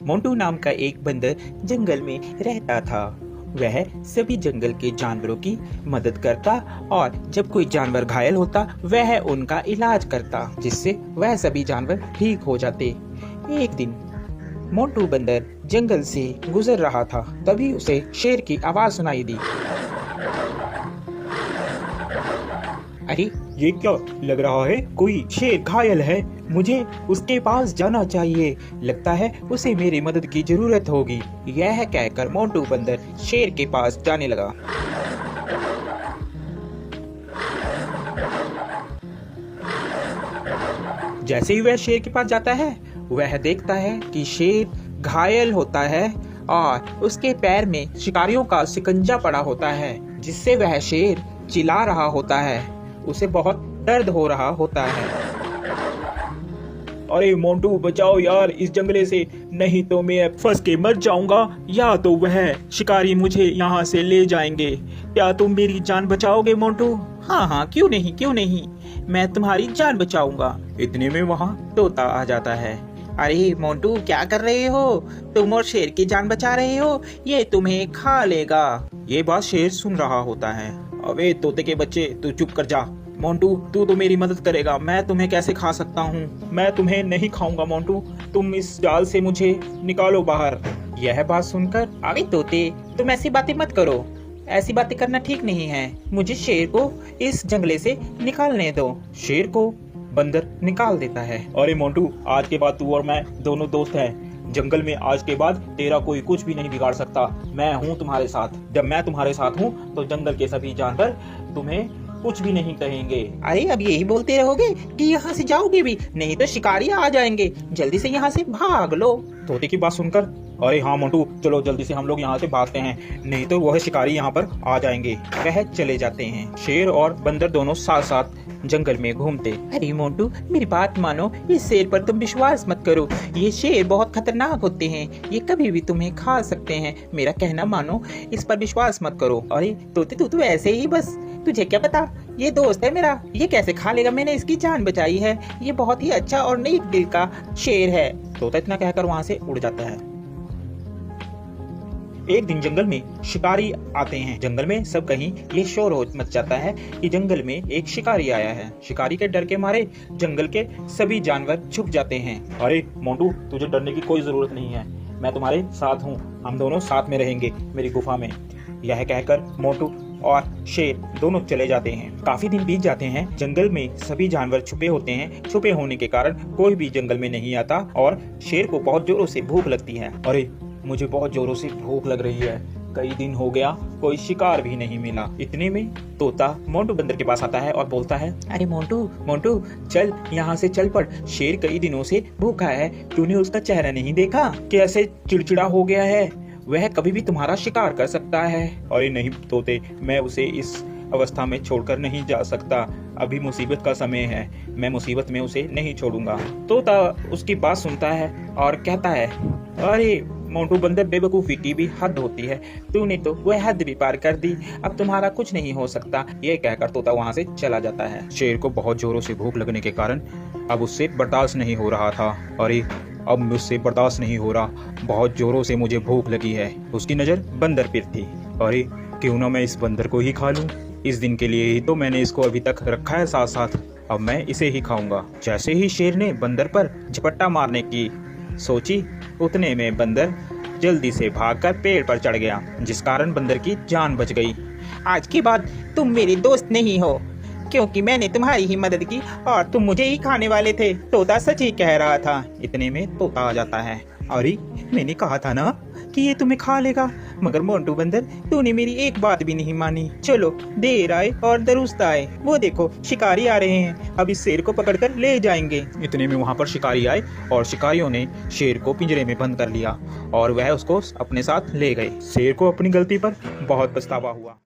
मोंटू नाम का एक बंदर जंगल में रहता था। वह सभी जंगल के जानवरों की मदद करता और जब कोई जानवर घायल होता वह उनका इलाज करता, जिससे वह सभी जानवर ठीक हो जाते। एक दिन मोंटू बंदर जंगल से गुजर रहा था, तभी उसे शेर की आवाज सुनाई दी। अरे ये क्या लग रहा है, कोई शेर घायल है, मुझे उसके पास जाना चाहिए, लगता है उसे मेरी मदद की जरूरत होगी। यह कहकर मोंटू बंदर शेर के पास जाने लगा। जैसे ही वह शेर के पास जाता है वह देखता है कि शेर घायल होता है और उसके पैर में शिकारियों का शिकंजा पड़ा होता है, जिससे वह शेर चिल्ला रहा होता है, उसे बहुत दर्द हो रहा होता है। अरे मोंटू बचाओ यार इस जंगले से, नहीं तो मैं फंस के मर जाऊंगा या तो वह शिकारी मुझे यहाँ से ले जाएंगे। क्या तुम मेरी जान बचाओगे मोंटू? हाँ हाँ, क्यों नहीं, मैं तुम्हारी जान बचाऊंगा। इतने में वहाँ तोता आ जाता है। अरे मोंटू क्या कर रहे हो, तुम और शेर की जान बचा रहे हो, ये तुम्हें खा लेगा। ये बात शेर सुन रहा होता है। अबे तोते के बच्चे, तू चुप कर जा। मोंटू तू तो मेरी मदद करेगा, मैं तुम्हें कैसे खा सकता हूँ? मैं तुम्हें नहीं खाऊंगा मोंटू, तुम इस जाल से मुझे निकालो बाहर। यह बात सुनकर, अबे तोते तुम ऐसी बातें मत करो, ऐसी बातें करना ठीक नहीं है, मुझे शेर को इस जंगले से निकालने दो। शेर को बंदर निकाल देता है। अरे मोंटू आज के बाद तू और मैं दोनों दोस्त हैं, जंगल में आज के बाद तेरा कोई कुछ भी नहीं बिगाड़ सकता। मैं हूँ तुम्हारे साथ, जब मैं तुम्हारे साथ हूँ तो जंगल के सभी जानवर तुम्हें कुछ भी नहीं कहेंगे। अरे अब यही बोलते रहोगे कि यहाँ से जाओगे भी, नहीं तो शिकारी आ जाएंगे, जल्दी से यहाँ से भाग लो। तोते की बात सुनकर, अरे हाँ मोंटू चलो जल्दी से हम लोग यहाँ से भागते हैं, नहीं तो वह शिकारी यहाँ पर आ जाएंगे। वह चले जाते हैं। शेर और बंदर दोनों साथ साथ जंगल में घूमते। अरे मोंटू मेरी बात मानो, इस शेर पर तुम विश्वास मत करो, ये शेर बहुत खतरनाक होते हैं, ये कभी भी तुम्हें खा सकते हैं, मेरा कहना मानो, इस पर विश्वास मत करो। अरे तोते तू तो ऐसे ही बस, तुझे क्या पता, ये दोस्त है मेरा, ये कैसे खा लेगा, मैंने इसकी जान बचाई है, ये बहुत ही अच्छा और नेक दिल का शेर है। तोता इतना कहकर वहाँ से उड़ जाता है। एक दिन जंगल में शिकारी आते हैं। जंगल में सब कहीं ये शोर हो मच जाता है कि जंगल में एक शिकारी आया है। शिकारी के डर के मारे जंगल के सभी जानवर छुप जाते हैं। अरे मोंटू तुझे डरने की कोई जरूरत नहीं है, मैं तुम्हारे साथ हूँ, हम दोनों साथ में रहेंगे मेरी गुफा में। यह कहकर मोंटू और शेर दोनों चले जाते हैं। काफी दिन बीत जाते हैं, जंगल में सभी जानवर छुपे होते हैं। छुपे होने के कारण कोई भी जंगल में नहीं आता और शेर को बहुत जोरों से भूख लगती है। अरे मुझे बहुत जोरों से भूख लग रही है, कई दिन हो गया कोई शिकार भी नहीं मिला। इतने में तोता मोंटू बंदर के पास आता है और बोलता है, अरे मोंटू चल यहाँ से चल पड़, शेर कई दिनों से भूखा है, तूने उसका चेहरा नहीं देखा, कैसे चिड़चिड़ा हो गया है, वह कभी भी तुम्हारा शिकार कर सकता है। अरे नहीं तोते, मैं उसे इस अवस्था में छोड़कर नहीं जा सकता, अभी मुसीबत का समय है, मैं मुसीबत में उसे नहीं छोड़ूंगा। तोता उसकी बात सुनता है और कहता है, अरे मोंटू बंदर बेवकूफी की भी हद होती है, तूने तो वह हद भी पार कर दी, अब तुम्हारा कुछ नहीं हो सकता। ये कहकर तोता वहाँ से चला जाता है। शेर को बहुत जोरों से भूख लगने के कारण अब उससे बर्दाश्त नहीं हो रहा था। अरे अब मुझसे बर्दाश्त नहीं हो रहा, बहुत जोरों से मुझे भूख लगी है। उसकी नज़र बंदर पर थी। अरे क्यों ना मैं इस बंदर को ही खा लूं, इस दिन के लिए ही तो मैंने इसको अभी तक रखा है साथ साथ, अब मैं इसे ही खाऊंगा। जैसे ही शेर ने बंदर पर झपट्टा मारने की सोची, उतने में बंदर जल्दी से भागकर पेड़ पर चढ़ गया, जिस कारण बंदर की जान बच गई। आज के बाद तुम मेरे दोस्त नहीं हो, क्योंकि मैंने तुम्हारी ही मदद की और तुम मुझे ही खाने वाले थे। तोता सच ही कह रहा था। इतने में तोता आ जाता है। अरे मैंने कहा था ना कि ये तुम्हें खा लेगा, मगर मोंटू बंदर तूने मेरी एक बात भी नहीं मानी। चलो देर आए और दुरुस्त आए, वो देखो शिकारी आ रहे हैं, अब इस शेर को पकड़कर ले जाएंगे। इतने में वहाँ पर शिकारी आए और शिकारियों ने शेर को पिंजरे में बंद कर लिया और वह उसको अपने साथ ले गए। शेर को अपनी गलती पर बहुत पछतावा हुआ।